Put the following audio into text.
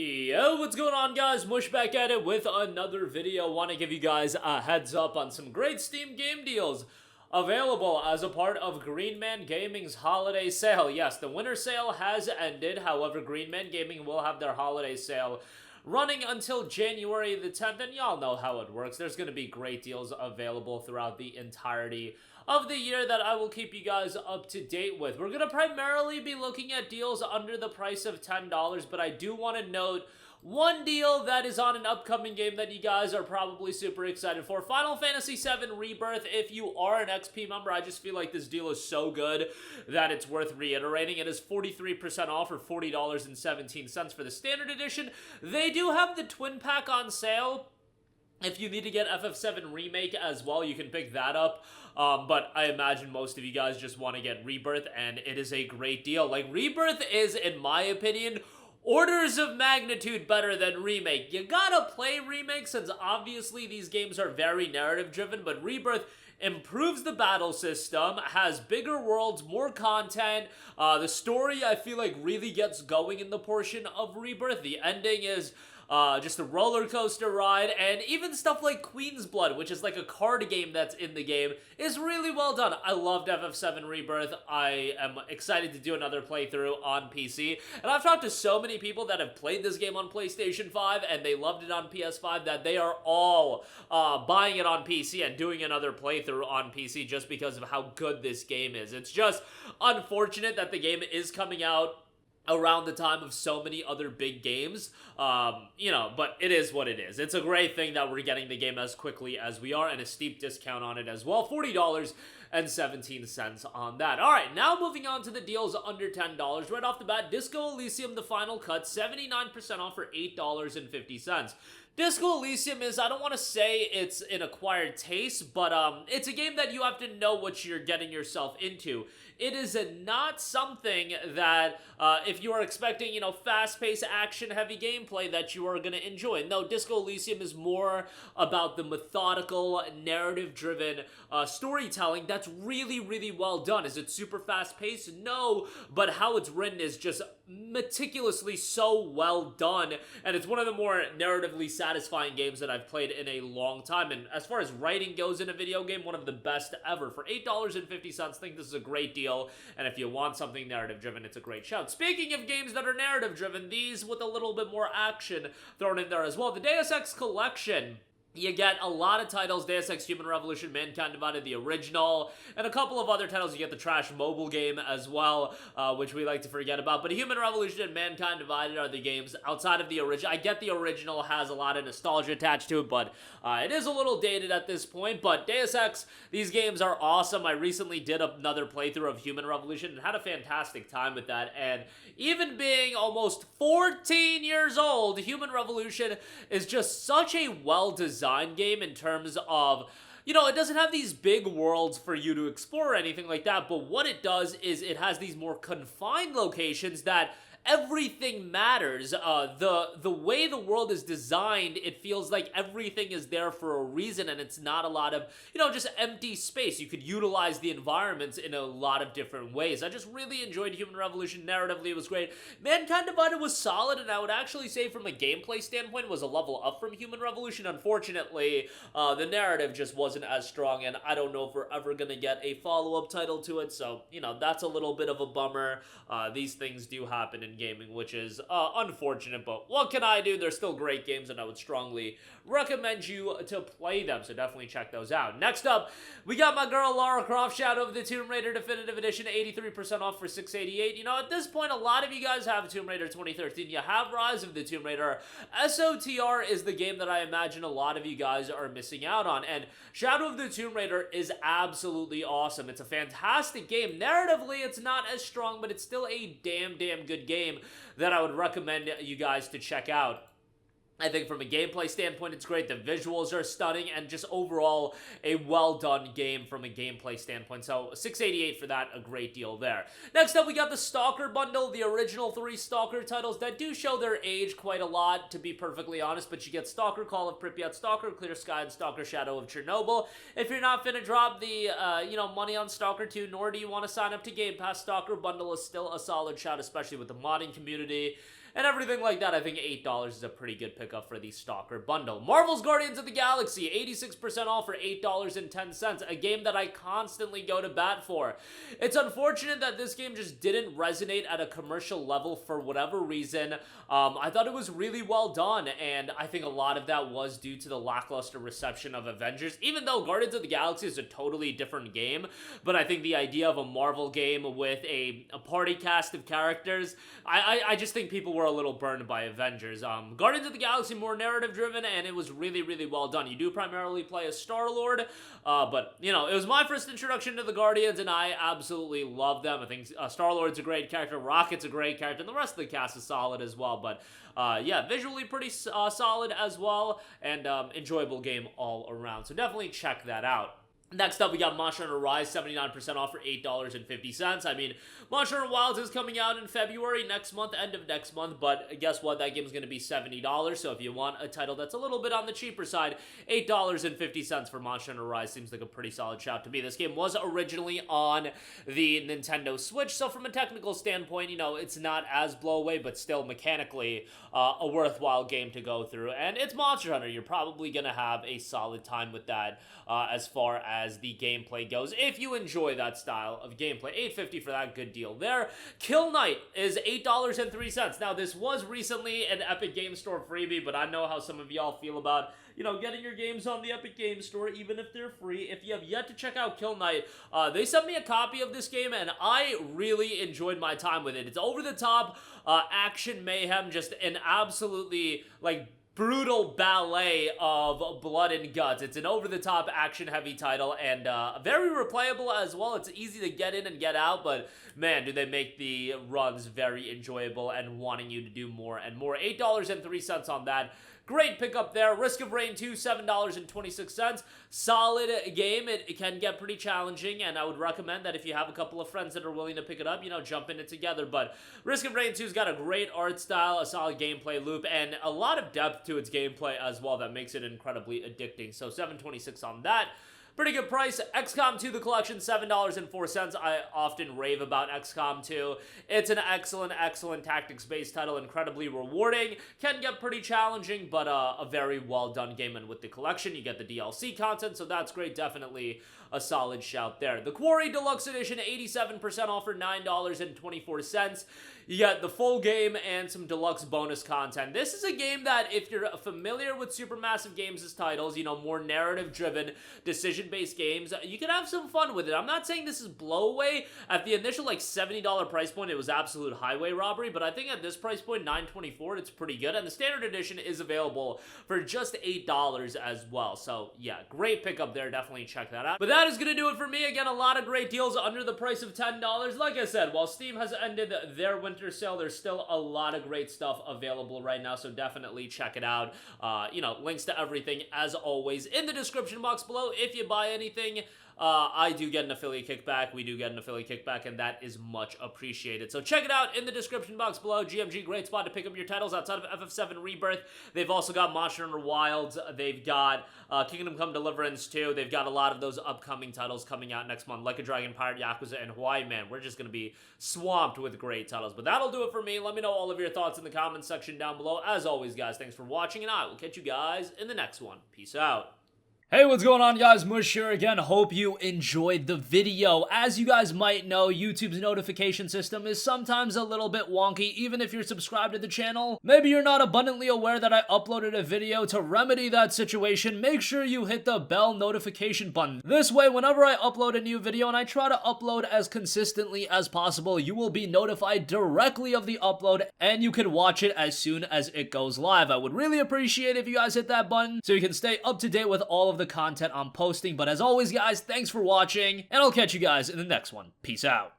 Yo, what's going on, guys? Mush back at it with another video. Want to give you guys a heads up on some great Steam game deals available as a part of Green Man Gaming's holiday sale. Yes, the winter sale has ended. However, Green Man Gaming will have their holiday sale running until January the 10th, and y'all know how it works. There's going to be great deals available throughout the entirety of the year that I will keep you guys up to date with. We're going to primarily be looking at deals under the price of $10, but I do want to note one deal that is on an upcoming game that you guys are probably super excited for. Final Fantasy VII Rebirth. If you are an XP member, I just feel like this deal is so good that it's worth reiterating. It is 43% off or $40.17 for the standard edition. They do have the twin pack on sale. If you need to get FF7 Remake as well, you can pick that up. But I imagine most of you guys just want to get Rebirth, and it is a great deal. Like, Rebirth is, in my opinion, orders of magnitude better than Remake. You gotta play Remake since obviously these games are very narrative driven, but Rebirth improves the battle system, has bigger worlds, more content. The story, I feel like, really gets going in the portion of Rebirth. The ending is just a roller coaster ride, and even stuff like Queen's Blood, which is like a card game that's in the game, is really well done. I loved FF7 Rebirth. I am excited to do another playthrough on PC, and I've talked to so many people that have played this game on PlayStation 5, and they loved it on PS5, that they are all buying it on PC and doing another playthrough on PC just because of how good this game is. It's just unfortunate that the game is coming out around the time of so many other big games, but it is what it is. It's a great thing that we're getting the game as quickly as we are, and a steep discount on it as well, $40.17 on that. Alright, now moving on to the deals under $10. Right off the bat, Disco Elysium, the final cut, 79% off for $8.50. Disco Elysium is, I don't want to say it's an acquired taste, but it's a game that you have to know what you're getting yourself into. It is not something that, if you are expecting, fast-paced, action-heavy gameplay, that you are going to enjoy. No, Disco Elysium is more about the methodical, narrative-driven storytelling that's really, really well done. Is it super fast-paced? No, but how it's written is just meticulously so well done, and it's one of the more narratively satisfying games that I've played in a long time. And as far as writing goes in a video game, one of the best ever. For $8.50, I think this is a great deal. And if you want something narrative-driven, it's a great shout. Speaking of games that are narrative-driven, these with a little bit more action thrown in there as well. The Deus Ex Collection. You get a lot of titles: Deus Ex Human Revolution, Mankind Divided, the original, and a couple of other titles. You get the trash mobile game as well, which we like to forget about. But Human Revolution and Mankind Divided are the games outside of the original. I get the original has a lot of nostalgia attached to it, but it is a little dated at this point. But Deus Ex, these games are awesome. I recently did another playthrough of Human Revolution and had a fantastic time with that. And even being almost 14 years old, Human Revolution is just such a well-designed game in terms of, it doesn't have these big worlds for you to explore or anything like that, but what it does is it has these more confined locations that everything matters. The way the world is designed, it feels like everything is there for a reason, and it's not a lot of, just empty space. You could utilize the environments in a lot of different ways. I just really enjoyed Human Revolution. Narratively, it was great. Mankind Divided was solid, and I would actually say from a gameplay standpoint, it was a level up from Human Revolution. Unfortunately, the narrative just wasn't as strong, and I don't know if we're ever going to get a follow-up title to it, so, that's a little bit of a bummer. These things do happen in gaming, which is unfortunate, but what can I do? They're still great games, and I would strongly recommend you to play them, so definitely check those out. Next up, we got my girl Lara Croft, Shadow of the Tomb Raider Definitive Edition, 83% off for $688. At this point, a lot of you guys have Tomb Raider 2013. You have Rise of the Tomb Raider. S.T.A.L.K.E.R is the game that I imagine a lot of you guys are missing out on, and Shadow of the Tomb Raider is absolutely awesome. It's a fantastic game. Narratively, it's not as strong, but it's still a damn good game that I would recommend you guys to check out. I think from a gameplay standpoint, it's great. The visuals are stunning, and just overall a well-done game from a gameplay standpoint. So $688 for that, a great deal there. Next up, we got the S.T.A.L.K.E.R bundle, the original 3 S.T.A.L.K.E.R titles that do show their age quite a lot, to be perfectly honest, but you get S.T.A.L.K.E.R Call of Pripyat, S.T.A.L.K.E.R Clear Sky, and S.T.A.L.K.E.R Shadow of Chernobyl. If you're not finna drop the, money on S.T.A.L.K.E.R 2, nor do you want to sign up to Game Pass, S.T.A.L.K.E.R bundle is still a solid shot, especially with the modding community and everything like that, I think $8 is a pretty good pickup for the S.T.A.L.K.E.R bundle. Marvel's Guardians of the Galaxy, 86% off for $8.10, a game that I constantly go to bat for. It's unfortunate that this game just didn't resonate at a commercial level for whatever reason. I thought it was really well done, and I think a lot of that was due to the lackluster reception of Avengers, even though Guardians of the Galaxy is a totally different game. But I think the idea of a Marvel game with a party cast of characters, I just think people were a little burned by Avengers. Guardians of the Galaxy more narrative driven, and it was really, really well done. You do primarily play as Star-Lord, but, you know, it was my first introduction to the Guardians, and I absolutely love them. I think Star-Lord's a great character, Rocket's a great character, and the rest of the cast is solid as well. But yeah, visually pretty solid as well, and enjoyable game all around. So definitely check that out. Next up, we got Monster Hunter Rise, 79% off for $8.50. I mean, Monster Hunter Wilds is coming out in February, next month, end of next month, but guess what? That game is going to be $70, so if you want a title that's a little bit on the cheaper side, $8.50 for Monster Hunter Rise seems like a pretty solid shout to me. This game was originally on the Nintendo Switch, so from a technical standpoint, you know, it's not as blow-away, but still mechanically a worthwhile game to go through, and it's Monster Hunter. You're probably going to have a solid time with that as far as the gameplay goes, if you enjoy that style of gameplay. $8.50 for that, good deal there. Kill Knight is $8.03. Now, this was recently an Epic Games Store freebie, but I know how some of y'all feel about, you know, getting your games on the Epic Games Store, even if they're free. If you have yet to check out Kill Knight, they sent me a copy of this game, and I really enjoyed my time with it. It's over-the-top action mayhem, just an absolutely, like, brutal ballet of blood and guts. It's an over-the-top action-heavy title, and very replayable as well. It's easy to get in and get out, but man, do they make the runs very enjoyable and wanting you to do more and more. $8.03 on that. Great pickup there. Risk of Rain 2, $7.26. Solid game. It can get pretty challenging, and I would recommend that if you have a couple of friends that are willing to pick it up, you know, jump in it together. But Risk of Rain 2's got a great art style, a solid gameplay loop, and a lot of depth to its gameplay as well that makes it incredibly addicting. So $7.26 on that. Pretty good price. XCOM 2, the collection, $7.04. I often rave about XCOM 2. It's an excellent, excellent tactics-based title, incredibly rewarding. Can get pretty challenging, but a very well-done game. And with the collection, you get the DLC content, so that's great. Definitely a solid shout there. The Quarry Deluxe Edition, 87% off for $9.24. You get the full game and some deluxe bonus content. This is a game that, if you're familiar with Supermassive Games' titles, you know, more narrative-driven, decision-based games, you can have some fun with it. I'm not saying this is blow-away. At the initial, like, $70 price point, it was absolute highway robbery, but I think at this price point, $9.24, it's pretty good. And the Standard Edition is available for just $8 as well. So, yeah, great pickup there. Definitely check that out. But that is going to do it for me. Again, a lot of great deals under the price of $10. Like I said, while Steam has ended their winter sale, there's still a lot of great stuff available right now, so definitely check it out. You know, links to everything, as always, in the description box below. If you buy anything, I do get an affiliate kickback. We do get an affiliate kickback, and that is much appreciated. So check it out in the description box below. GMG, great spot to pick up your titles outside of FF7 Rebirth. They've also got Monster Hunter Wilds. They've got Kingdom Come Deliverance 2. They've got a lot of those upcoming titles coming out next month, like a Dragon, Pirate, Yakuza, and Hawaii. Man, we're just going to be swamped with great titles. But that'll do it for me. Let me know all of your thoughts in the comments section down below. As always, guys, thanks for watching, and I will catch you guys in the next one. Peace out. Hey, what's going on, guys? Mush here again. Hope you enjoyed the video. As you guys might know, YouTube's notification system is sometimes a little bit wonky, even if you're subscribed to the channel. Maybe you're not abundantly aware that I uploaded a video. To remedy that situation, make sure you hit the bell notification button. This way, whenever I upload a new video, and I try to upload as consistently as possible, you will be notified directly of the upload, and you can watch it as soon as it goes live. I would really appreciate it if you guys hit that button so you can stay up to date with all of the content I'm posting. But as always, guys, thanks for watching, and I'll catch you guys in the next one. Peace out.